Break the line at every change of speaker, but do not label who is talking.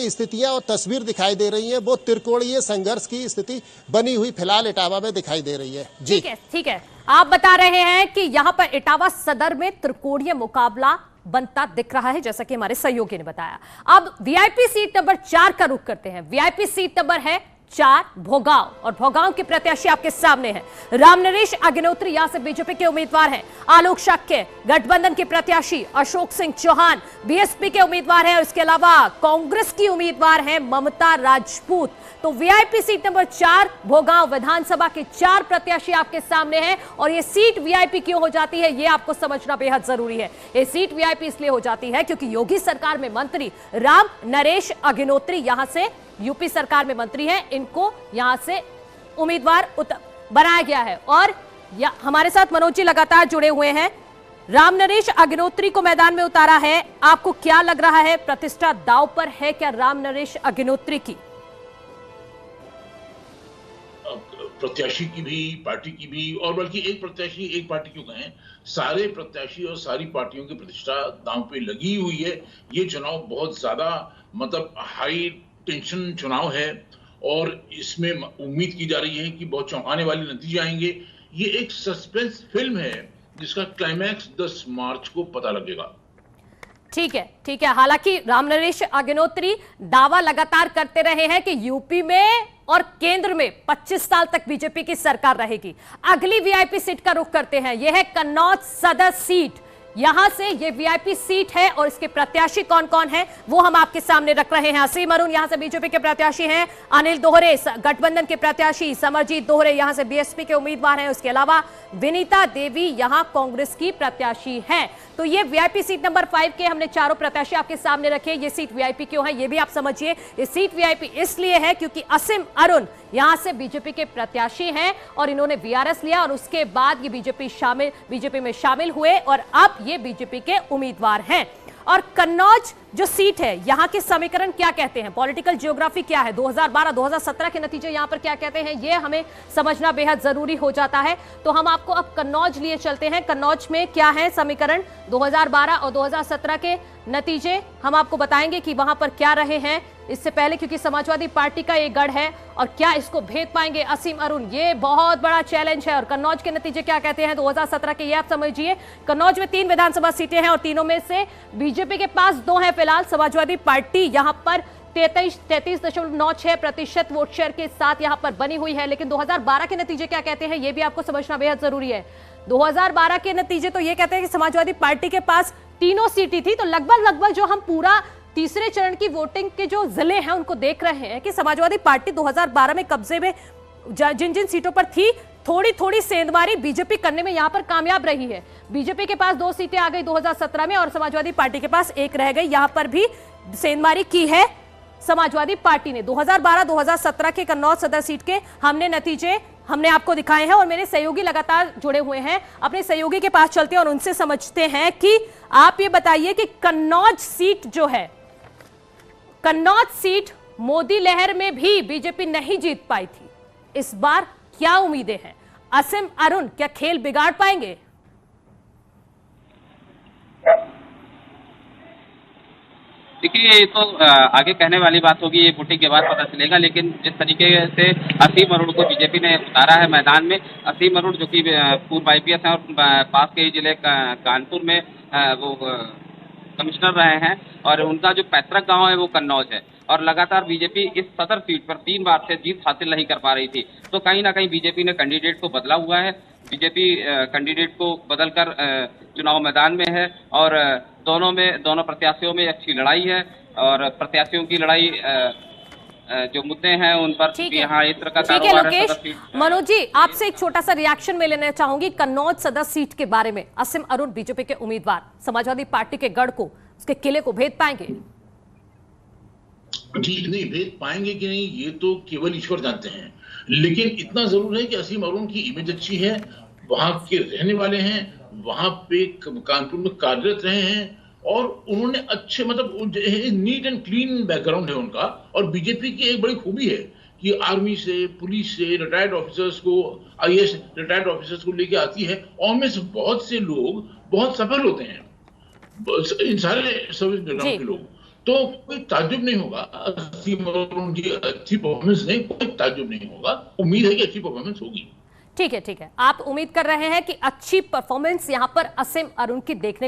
स्थितियां और तस्वीर दिखाई दे रही है वो त्रिकोणीय संघर्ष की स्थिति बनी हुई फिलहाल इटावा में दिखाई दे रही है। जी
ठीक है। आप बता रहे हैं कि यहाँ पर इटावा सदर में त्रिकोणीय मुकाबला बनता दिख रहा है, जैसा कि हमारे सहयोगी ने बताया। अब वीआईपी सीट नंबर 4 का रुख करते हैं। वीआईपी सीट नंबर है 4 भोगांव, और भोगांव के प्रत्याशी आपके सामने हैं। रामनरेश अग्निहोत्री यहां से बीजेपी के उम्मीदवार हैं। आलोक शाक्य गठबंधन के प्रत्याशी, अशोक सिंह चौहान बीएसपी के उम्मीदवार हैं, और इसके अलावा कांग्रेस की उम्मीदवार हैं ममता राजपूत। तो वीआईपी सीट नंबर 4 भोगांव विधानसभा के 4 प्रत्याशी आपके सामने हैं, और ये सीट वीआईपी क्यों हो जाती है ये आपको समझना बेहद जरूरी है। ये सीट वीआईपी इसलिए हो जाती है क्योंकि योगी सरकार में मंत्री राम नरेश अग्निहोत्री यहां से यूपी सरकार में मंत्री हैं, इनको यहां से उम्मीदवार बनाया गया है। और हमारे साथ मनोज जी लगातार जुड़े हुए हैं। राम नरेश अग्निहोत्री को मैदान में उतारा है, आपको क्या लग रहा है, प्रतिष्ठा दांव पर है क्या राम नरेश अग्निहोत्री की?
प्रत्याशी की भी, पार्टी की भी, और बल्कि एक प्रत्याशी एक पार्टी क्यों कहें, सारे प्रत्याशी और सारी पार्टियों की प्रतिष्ठा दांव पे लगी हुई है। ये चुनाव बहुत ज्यादा मतलब हाई टेंशन चुनाव है, और इसमें उम्मीद की जा रही है कि बहुत चौंकाने वाले नतीजे आएंगे। ये एक सस्पेंस फिल्म है जिसका क्लाइमैक्स 10 मार्च को पता लगेगा।
ठीक है। हालांकि राम नरेश अग्निहोत्री दावा लगातार करते रहे हैं कि यूपी में और केंद्र में 25 साल तक बीजेपी की सरकार रहेगी। अगली वीआईपी सीट का रुख करते हैं। यह है कन्नौज सदर सीट। यहां से ये वीआईपी सीट है, और इसके प्रत्याशी कौन कौन है वो हम आपके सामने रख रहे हैं। असीम अरुण यहां से बीजेपी के प्रत्याशी हैं, अनिल दोहरे गठबंधन के प्रत्याशी, समरजीत दोहरे यहां से बीएसपी के उम्मीदवार हैं, उसके अलावा विनीता देवी यहां कांग्रेस की प्रत्याशी हैं। तो ये वीआईपी सीट नंबर 5 के हमने चारों प्रत्याशी आपके सामने रखे। ये सीट वीआईपी क्यों है ये भी आप समझिए। ये सीट वीआईपी इसलिए है क्योंकि असीम अरुण यहां से बीजेपी के प्रत्याशी हैं, और इन्होंने वीआरएस लिया, और उसके बाद ये बीजेपी में शामिल हुए, और अब ये बीजेपी के उम्मीदवार हैं। और कन्नौज जो सीट है, यहां के समीकरण क्या कहते हैं, पॉलिटिकल जियोग्राफी क्या है, 2012-2017 के नतीजे यहां पर क्या कहते हैं, ये हमें समझना बेहद जरूरी हो जाता है। तो हम आपको अब कन्नौज लिए चलते हैं। कन्नौज में क्या है समीकरण, 2012 और 2017 के नतीजे हम आपको बताएंगे कि वहां पर क्या रहे हैं इससे पहले, क्योंकि समाजवादी पार्टी का ये गढ़ है, और क्या इसको भेद पाएंगे असीम अरुण, ये बहुत बड़ा चैलेंज है। और कन्नौज के नतीजे क्या कहते हैं 2017 के, ये आप समझिए। कन्नौज में 3 विधानसभा सीटें हैं, और तीनों में से बीजेपी के पास 2 हैं फिलहाल। समाजवादी पार्टी यहां पर 33.96% वोट शेयर के साथ यहां पर बनी हुई है। लेकिन 2012 के नतीजे क्या कहते हैं ये भी आपको समझना बेहद जरूरी है। 2012 के नतीजे तो ये कहते हैं कि समाजवादी पार्टी के पास तीनों सीटें थी। तो लगभग जो हम पूरा तीसरे चरण की वोटिंग के जो जिले हैं उनको देख रहे हैं कि समाजवादी पार्टी 2012 में कब्जे में जिन सीटों पर थी, थोड़ी सेंधमारी बीजेपी करने में यहां पर कामयाब रही है। बीजेपी के पास 2 सीटें आ गई 2017 में, और समाजवादी पार्टी के पास 1 रह गई। यहां पर भी सेंधमारी की है समाजवादी पार्टी ने। 2012-2017 के कन्नौज सदर सीट के नतीजे हमने आपको दिखाए हैं, और मेरे सहयोगी लगातार जुड़े हुए हैं। अपने सहयोगी के पास चलते हैं और उनसे समझते हैं कि आप ये बताइए कि कन्नौज सीट जो है, कन्नौज सीट मोदी लहर में भी बीजेपी नहीं जीत पाई थी, इस बार क्या उम्मीदें हैं? असीम अरुण क्या खेल बिगाड़ पाएंगे?
देखिए, ये तो आगे कहने वाली बात होगी, ये वोटिंग के बाद पता चलेगा। लेकिन जिस तरीके से असीम अरुण को बीजेपी ने उतारा है मैदान में, असीम अरुण जो कि पूर्व आईपीएस हैं और पास के जिले कानपुर में वो कमिश्नर रहे हैं, और उनका जो पैतृक गांव है वो कन्नौज है, और लगातार बीजेपी इस सदर सीट पर 3 बार से जीत हासिल नहीं कर पा रही थी। तो कहीं ना कहीं बीजेपी ने कैंडिडेट को बदला हुआ है। बीजेपी कैंडिडेट को बदलकर चुनाव मैदान में है, और दोनों प्रत्याशियों में अच्छी लड़ाई है, और प्रत्याशियों की लड़ाई जो मुद्दे हैं उन पर यहाँ इस तरह का कारोबार है।
मनोज जी, आपसे एक छोटा सा रिएक्शन में लेना चाहूंगी कन्नौज सदर सीट के बारे में। असीम अरुण बीजेपी के उम्मीदवार समाजवादी पार्टी के गढ़ को, उसके किले को भेद पाएंगे?
जी नहीं, भेद पाएंगे कि नहीं ये तो केवल ईश्वर जानते हैं। लेकिन इतना जरूर है कि असीम अरुण की इमेज अच्छी है, वहां के रहने वाले हैं, वहां पे कानपुर में कार्यरत रहे हैं, और उन्होंने अच्छे मतलब नीट एंड क्लीन बैकग्राउंड है उनका। और बीजेपी की एक बड़ी खूबी है कि आर्मी से, पुलिस से रिटायर्ड ऑफिसर्स को, आईएएस रिटायर्ड ऑफिसर्स को लेके आती है, और उनमें से बहुत से लोग बहुत सफल होते हैं, इन सारे सर्विस बैकग्राउंड के लोग। तो कोई ताज्जुब नहीं होगा, असीम अरुण की अच्छी परफॉर्मेंस नहीं, कोई ताज्जुब नहीं होगा। उम्मीद है कि अच्छी परफॉर्मेंस होगी।
ठीक है, ठीक है। आप उम्मीद कर रहे हैं कि अच्छी परफॉर्मेंस यहां पर असीम अरुण की देखने को